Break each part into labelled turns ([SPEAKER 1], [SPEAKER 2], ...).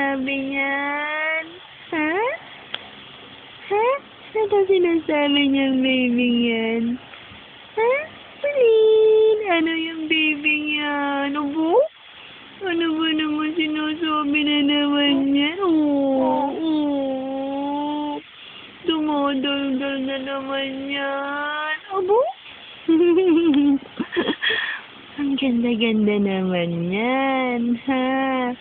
[SPEAKER 1] sinasabi niyan? Ha? Ha? Ano sinasabi niyang baby yan? Ha? Pauline! Ano yung baby yan? Abo? Ano ba naman sinasabi na naman yan? Oo. Dumadaldal na naman yan. Abo? Ang ganda-ganda naman yan, ha?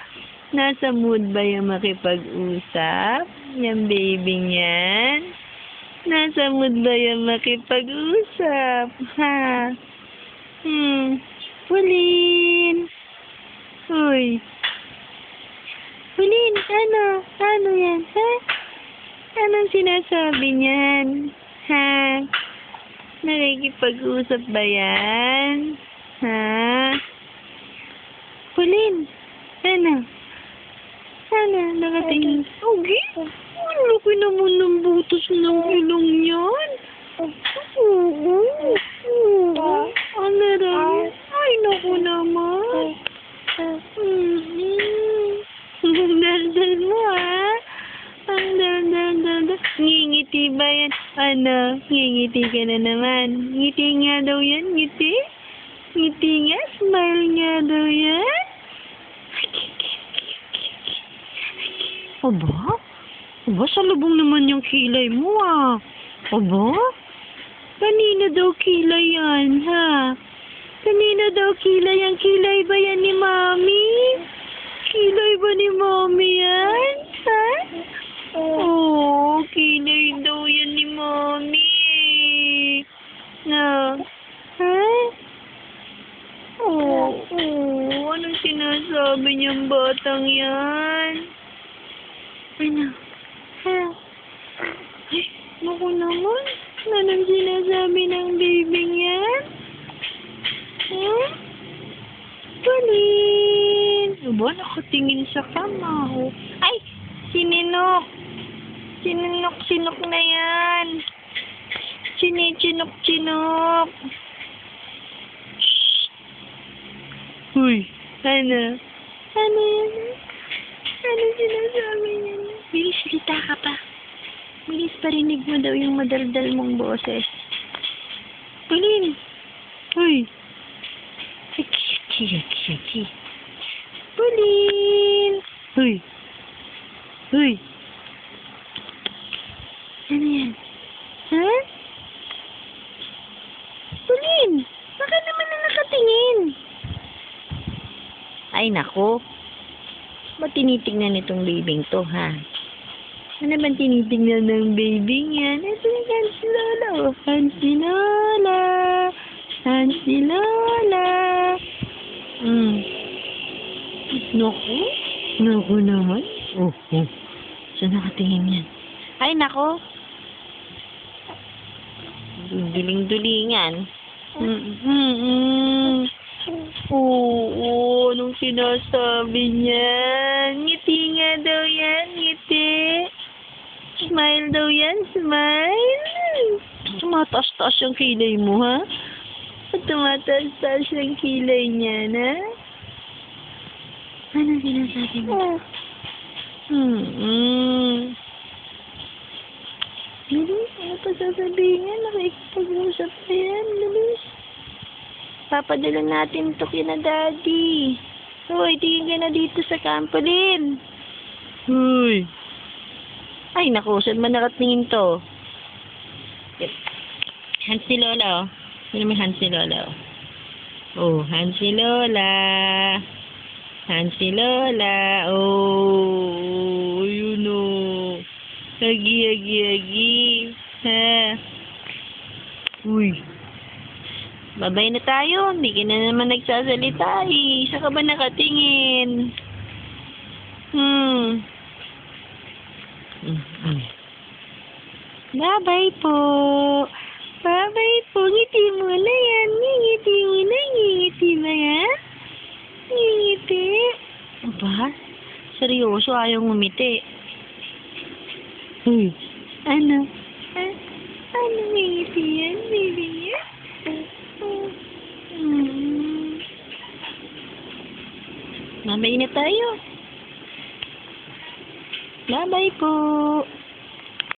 [SPEAKER 1] Nasa mood ba yung makipag-usap? Yung baby niyan? Nasa mood ba yung makipag-usap? Ha? Pauline! Uy! Pauline, ano? Ano yan, ha? Anong sinasabi niyan? Ha? Nakikipag-usap ba yan? Ha? Pauline! Ano? Ano? Nakatingin? Okay? Ang laki naman ng butas ng ilong niyan. Oo. Ano rin? Ay, naku naman. Ang daldal mo, ha? Ang daldal. Ngingiti ba yan? Ano? Ngingiti ka na naman. Ngiti nga daw yan. Ngiti? Ngiti nga? Smile nga daw yan? Aba? Aba, salubong naman yung kilay mo, ah. Aba? Kanina daw kilay yan, ha? Kanina daw kilay. Ang kilay ba yan ni Mami? Kilay ba ni Mami yan? Ha? Oo, kilay daw yan ni Mami. Na? Ha? Oo, anong sinasabi niyang batang yan? Ano? Ha? Ay, naku naman. Anong sinasabi ng baby yan? Ha? Pauline! Aba, nakatingin sa kama. Ay! Sininok! Sinok na yan. Chinichinok-chinok. Uy, ano? Ano yan? Ano sinasabi niya? Bilis, salita ka pa. Bilis, parinig mo daw yung madaldal mong boses. Pauline! Uy! Aki. Pauline! Uy! Uy! Ano yan? Ha? Pauline! Baka naman na nakatingin. Ay, nako. Ba't tinitingnan itong babing to, ha? Ano ba tinitingnan ng babing yan? Ito yung Hansi Lola, oh. Hansi Lola! Hansi Lola! Naku? Naku naman? Oh. Saan nakatingin yan? Ay, nako. Duling-dulingan. Oo, anong sinasabi niyan? Ngiti nga daw yan, ngiti. Smile daw yan, smile. Tumataas-taas yung kilay mo, ha? Tumataas-taas yung kilay niya, ha? Anong sinasabi mo? Bilis, ano pa sasabihin niya? Nakikipag-usap na yan, bilis. Papadala natin ito kina Daddy. Hoy, tingin ka na dito sa Campolin. Hoy. Ay, naku, saan ba nakatingin to? Hansi Lola, oh. Sino may Hansi Lola, oh? Oh, Hansi Lola. Hansi Lola. Oh, yun, oh. Agi. Ha? Uy. Babay na tayo. Hindi ka na naman nagsasalita, eh. Saan ka ba nakatingin? Bye-bye po. Bye-bye po. Ngiti mo na yan. Ngiti mo na. Ngiti ba yan? Ngiti. Aba? Seryoso, ayaw ngumiti. Ano? Ano ngiti yan, baby niya? Mamay na tayo. Bye-bye po.